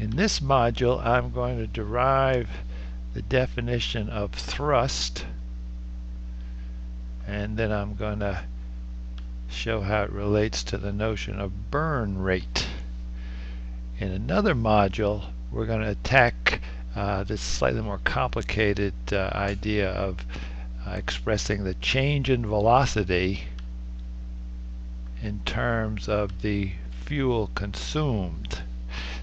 In this module, I'm going to derive the definition of thrust, and then I'm going to show how it relates to the notion of burn rate. In another module, we're going to attack this slightly more complicated idea of expressing the change in velocity in terms of the fuel consumed.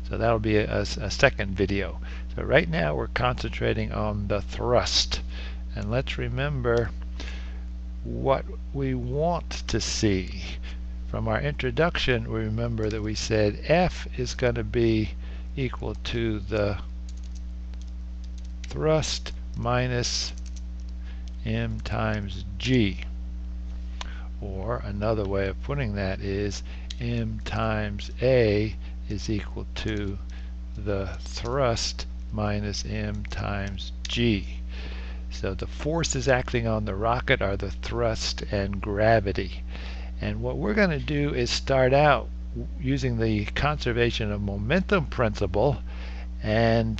So that'll be a second video. So right now we're concentrating on the thrust. And let's remember what we want to see. From our introduction, we remember that we said F is going to be equal to the thrust minus m times g. Or another way of putting that is m times a is equal to the thrust minus m times g. So the forces acting on the rocket are the thrust and gravity. And what we're going to do is start out using the conservation of momentum principle and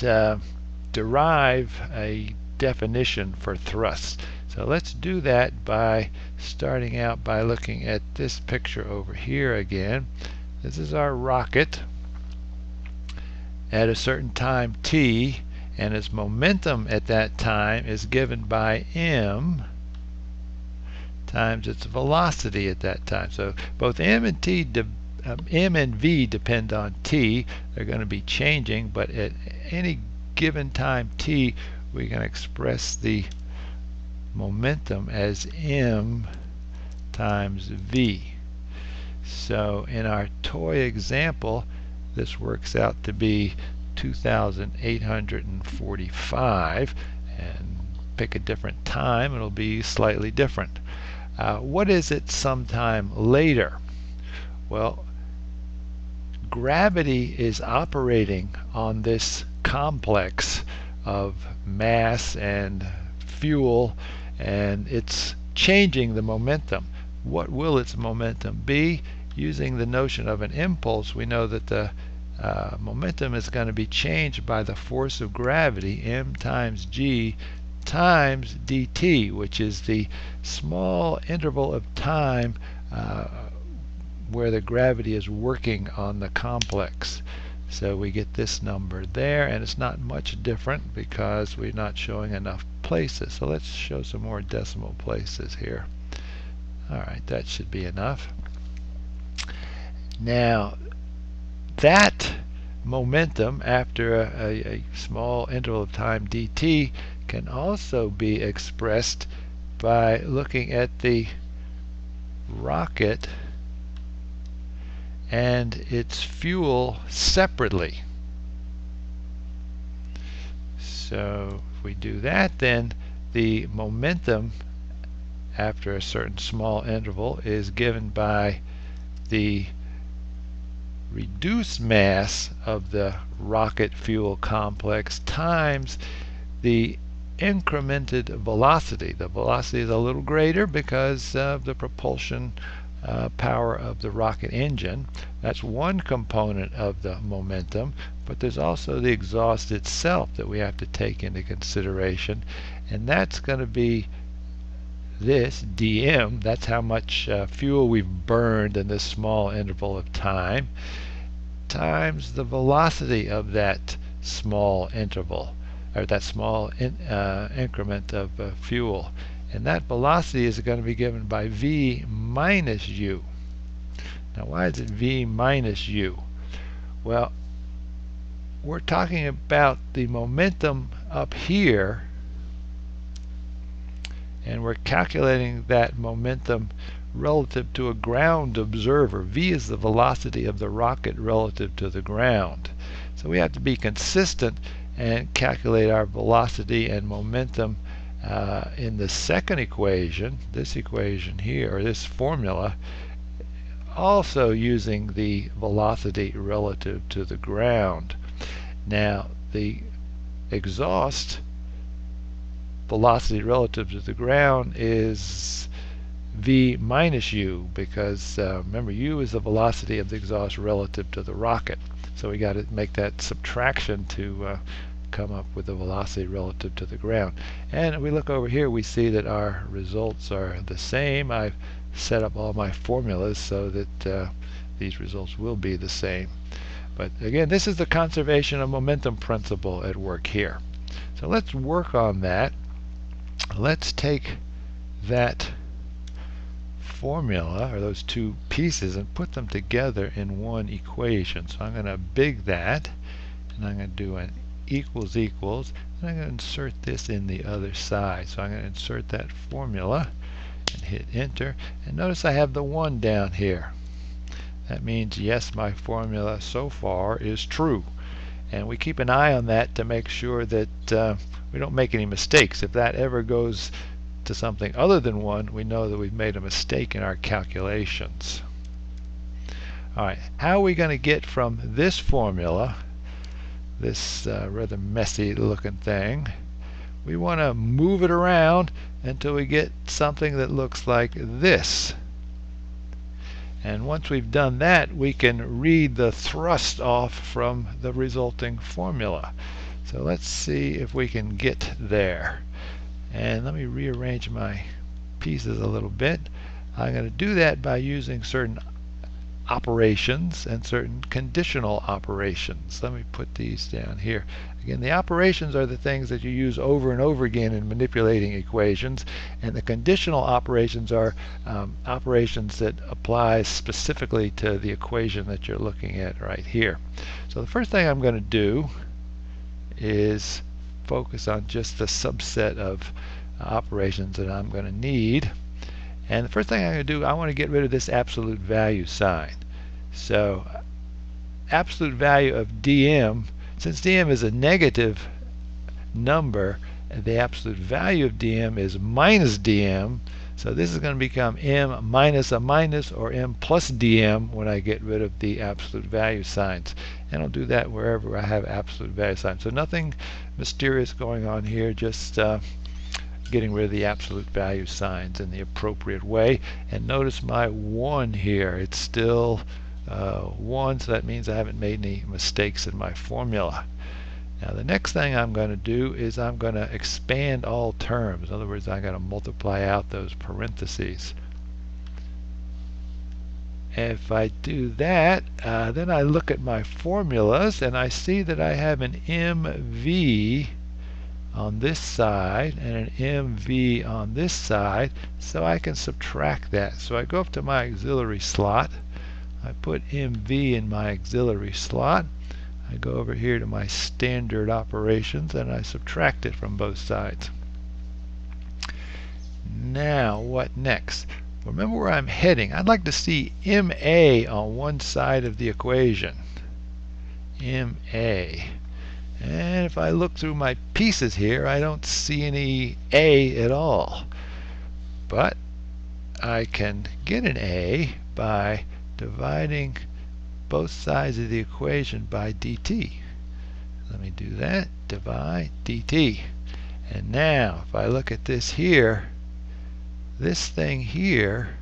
derive a definition for thrust. So let's do that by starting out by looking at this picture over here again. This is our rocket at a certain time t, and its momentum at that time is given by m times its velocity at that time. So both m and v depend on t. They're going to be changing, but at any given time t, we can express the momentum as m times v. So in our toy example, this works out to be 2,845, and pick a different time, it'll be slightly different. What is it sometime later? Well, gravity is operating on this complex of mass and fuel, and it's changing the momentum. What will its momentum be? Using the notion of an impulse, we know that the momentum is going to be changed by the force of gravity, m times g times dt, which is the small interval of time where the gravity is working on the complex. So we get this number there, and it's not much different because we're not showing enough places. So let's show some more decimal places here. Alright, that should be enough. Now, that momentum after a small interval of time dt can also be expressed by looking at the rocket and its fuel separately. So if we do that, then the momentum after a certain small interval is given by the reduced mass of the rocket fuel complex times the incremented velocity. The velocity is a little greater because of the propulsion power of the rocket engine. That's one component of the momentum, but there's also the exhaust itself that we have to take into consideration, and that's going to be this dm. That's how much fuel we've burned in this small interval of time, times the velocity of that small interval, or that small increment of fuel. And that velocity is going to be given by v minus u. Now why is it v minus u? Well, we're talking about the momentum up here, and we're calculating that momentum relative to a ground observer. V is the velocity of the rocket relative to the ground. So we have to be consistent and calculate our velocity and momentum in the second equation, this equation here, or this formula, also using the velocity relative to the ground. Now the exhaust velocity relative to the ground is v minus u, because remember, u is the velocity of the exhaust relative to the rocket. So we got to make that subtraction to come up with the velocity relative to the ground. And if we look over here, we see that our results are the same. I've set up all my formulas so that these results will be the same. But again, this is the conservation of momentum principle at work here. So let's work on that. Let's take that formula, or those two pieces, and put them together in one equation. So I'm going to big that, and I'm going to do an equals equals, and I'm going to insert this in the other side. So I'm going to insert that formula and hit enter, and notice I have the 1 down here. That means yes, my formula so far is true, and we keep an eye on that to make sure that we don't make any mistakes. If that ever goes to something other than 1, we know that we've made a mistake in our calculations. Alright, how are we going to get from this formula, this rather messy looking thing, we want to move it around until we get something that looks like this. And once we've done that, we can read the thrust off from the resulting formula. So let's see if we can get there. And let me rearrange my pieces a little bit. I'm going to do that by using certain operations and certain conditional operations. Let me put these down here. Again, the operations are the things that you use over and over again in manipulating equations, and the conditional operations are operations that apply specifically to the equation that you're looking at right here. So the first thing I'm going to do is focus on just the subset of operations that I'm going to need. And the first thing I'm going to do, I want to get rid of this absolute value sign. So absolute value of dm, since dm is a negative number, the absolute value of dm is minus dm. So this is going to become m minus a minus, or m plus dm, when I get rid of the absolute value signs. And I'll do that wherever I have absolute value signs. So nothing mysterious going on here, just getting rid of the absolute value signs in the appropriate way. And notice my 1 here, it's still 1, so that means I haven't made any mistakes in my formula. Now the next thing I'm going to do is I'm going to expand all terms. In other words, I'm going to multiply out those parentheses. If I do that, then I look at my formulas and I see that I have an mv on this side and an mv on this side, so I can subtract that. So I go up to my auxiliary slot, I put mv in my auxiliary slot, I go over here to my standard operations and I subtract it from both sides. Now what next? Remember where I'm heading. I'd like to see MA on one side of the equation. MA. And if I look through my pieces here, I don't see any A at all. But I can get an A by dividing both sides of the equation by dt. Let me do that. Divide dt. And now, if I look at this here, this thing here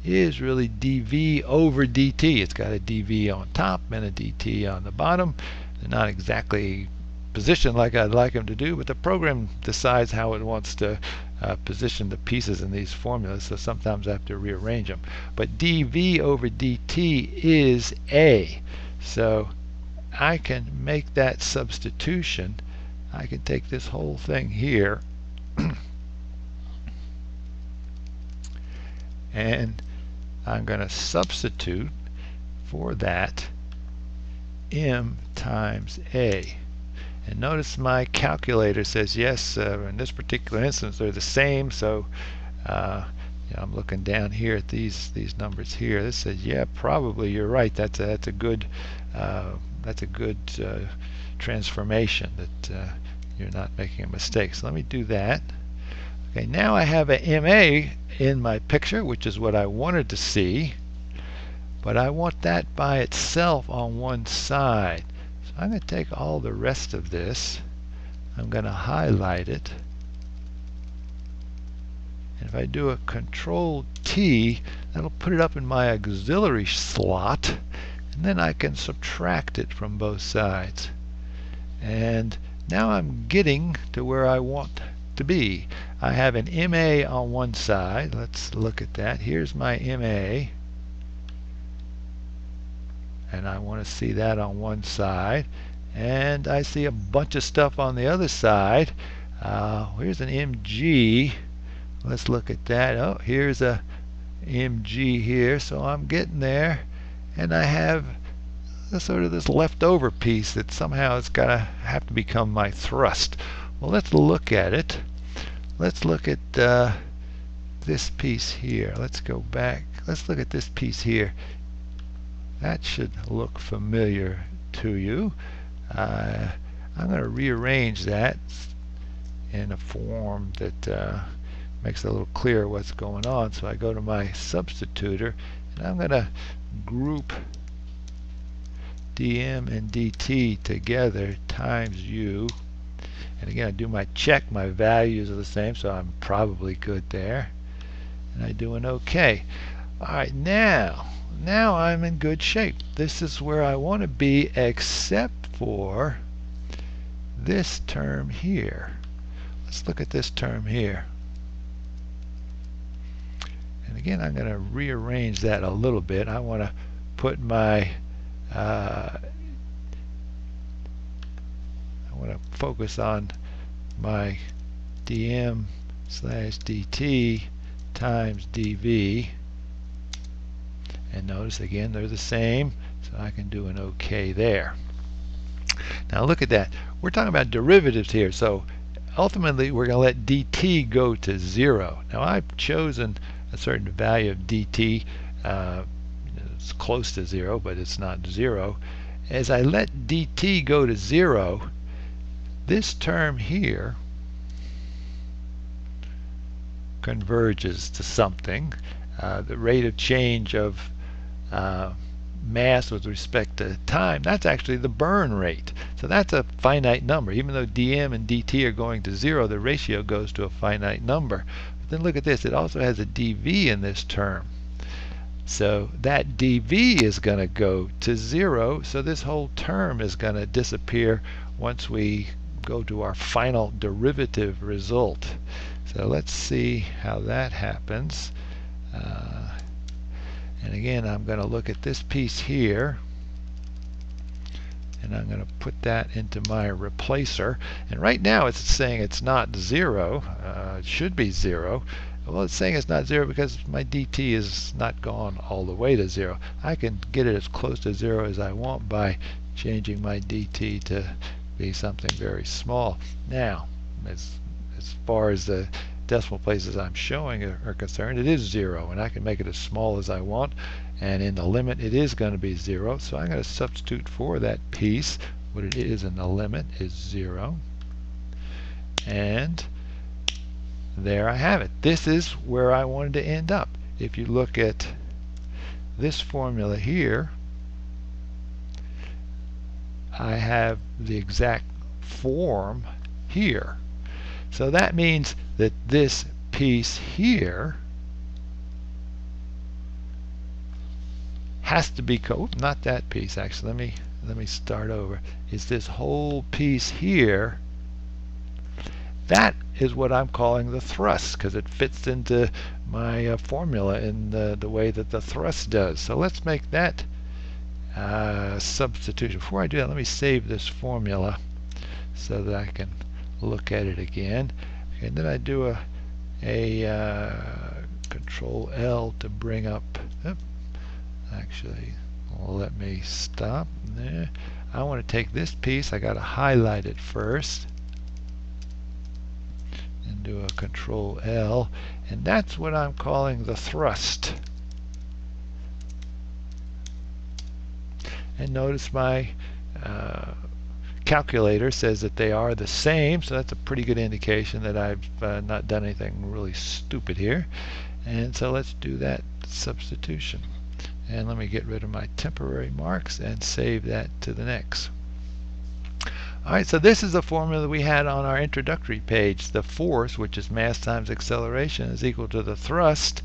is really dv over dt. It's got a dv on top and a dt on the bottom. They're not exactly positioned like I'd like them to do, but the program decides how it wants to position the pieces in these formulas, so sometimes I have to rearrange them. But dv over dt is a, so I can make that substitution. I can take this whole thing here and I'm going to substitute for that m times a. And notice my calculator says yes, in this particular instance they're the same, so I'm looking down here at these numbers here. This says, yeah, probably you're right. That's a good transformation, that you're not making a mistake. So let me do that. Okay, now I have a MA in my picture, which is what I wanted to see, but I want that by itself on one side. So I'm going to take all the rest of this, I'm going to highlight it, and if I do a Control T, that'll put it up in my auxiliary slot, and then I can subtract it from both sides. And now I'm getting to where I want to be. I have an MA on one side. Let's look at that. Here's my MA. And I want to see that on one side. And I see a bunch of stuff on the other side. Here's an MG. Let's look at that. Oh, here's a MG here. So I'm getting there. And I have sort of this leftover piece that somehow it's got to have to become my thrust. Well, let's look at it. Let's look at this piece here. Let's go back. Let's look at this piece here. That should look familiar to you. I'm going to rearrange that in a form that makes it a little clearer what's going on. So I go to my substitutor, and I'm going to group dm and dt together times u. And again, I do my check. My values are the same, so I'm probably good there. And I do an OK. All right, now I'm in good shape. This is where I want to be, except for this term here. Let's look at this term here. And again, I'm going to rearrange that a little bit. I want to put my I want to focus on my dm slash dt times dv. And notice again they're the same, so I can do an OK there. Now look at that. We're talking about derivatives here, so ultimately we're going to let dt go to 0. Now I've chosen a certain value of dt. It's close to 0, but it's not 0. As I let dt go to 0, this term here converges to something. The rate of change of mass with respect to time, that's actually the burn rate. So that's a finite number. Even though dm and dt are going to 0, the ratio goes to a finite number. But then look at this. It also has a dv in this term. So that dv is going to go to 0. So this whole term is going to disappear once we go to our final derivative result. So let's see how that happens. And again, I'm going to look at this piece here, and I'm going to put that into my replacer. And right now it's saying it's not 0. It should be 0. Well, it's saying it's not 0 because my dt is not gone all the way to 0. I can get it as close to 0 as I want by changing my dt to be something very small. Now, as far as the decimal places I'm showing are concerned, it is 0, and I can make it as small as I want, and in the limit it is going to be 0. So I'm going to substitute for that piece. What it is in the limit is 0, and there I have it. This is where I wanted to end up. If you look at this formula here, I have the exact form here. So that means that this piece here has to be not that piece actually. Let me start over. Is this whole piece here? That is what I'm calling the thrust, because it fits into my formula in the way that the thrust does. So let's make that substitution. Before I do that, let me save this formula so that I can look at it again. And then I do a Control L to bring up. Actually, let me stop there. I want to take this piece. I got to highlight it first, and do a Control L, and that's what I'm calling the thrust. And notice my calculator says that they are the same, so that's a pretty good indication that I've not done anything really stupid here. And so let's do that substitution. And let me get rid of my temporary marks and save that to the next. Alright, so this is the formula that we had on our introductory page. The force, which is mass times acceleration, is equal to the thrust.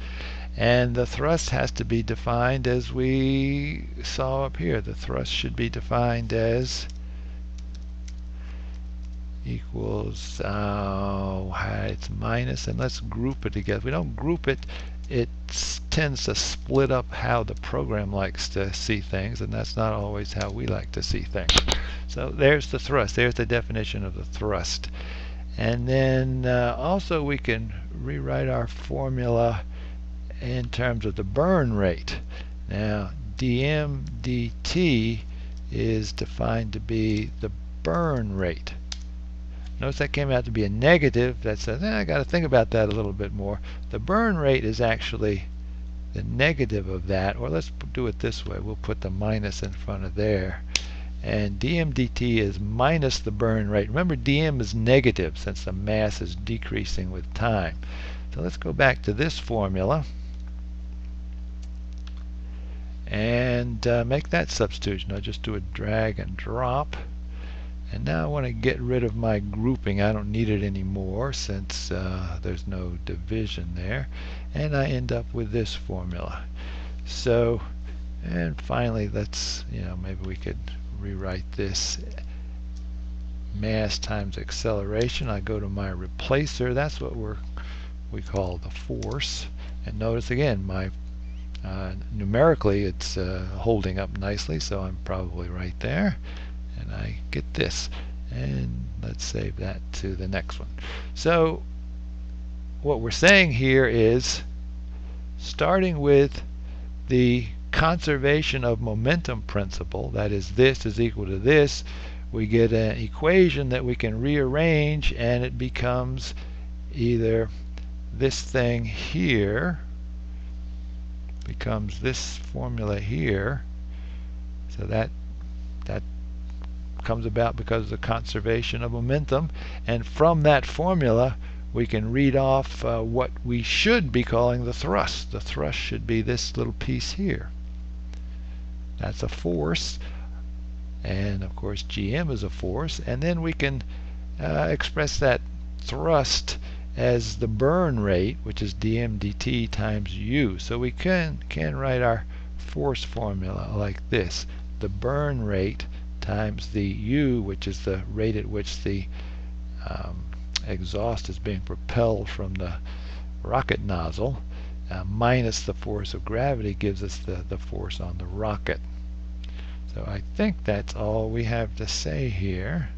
And the thrust has to be defined as we saw up here. The thrust should be defined as equals, it's minus, and let's group it together. If we don't group it, it tends to split up how the program likes to see things, and that's not always how we like to see things. So there's the thrust. There's the definition of the thrust. And then also we can rewrite our formula in terms of the burn rate. Now, dm dt is defined to be the burn rate. Notice that came out to be a negative. That says, I got to think about that a little bit more. The burn rate is actually the negative of that, or let's do it this way. We'll put the minus in front of there. And dm dt is minus the burn rate. Remember, dm is negative since the mass is decreasing with time. So let's go back to this formula and make that substitution. I'll just do a drag and drop. And now I want to get rid of my grouping. I don't need it anymore since there's no division there. And I end up with this formula. So, and finally, let's, maybe we could rewrite this mass times acceleration. I go to my replacer. That's what we call the force. And notice again, my numerically it's holding up nicely, so I'm probably right there. And I get this. And let's save that to the next one. So what we're saying here is, starting with the conservation of momentum principle, that is, this is equal to this, we get an equation that we can rearrange, and it becomes either this thing here becomes this formula here. So that comes about because of the conservation of momentum, and from that formula we can read off what we should be calling the thrust. The thrust should be this little piece here. That's a force, and of course GM is a force, and then we can express that thrust as the burn rate, which is dm dt times u. So we can write our force formula like this: the burn rate times the u, which is the rate at which the exhaust is being propelled from the rocket nozzle, minus the force of gravity gives us the force on the rocket. So I think that's all we have to say here.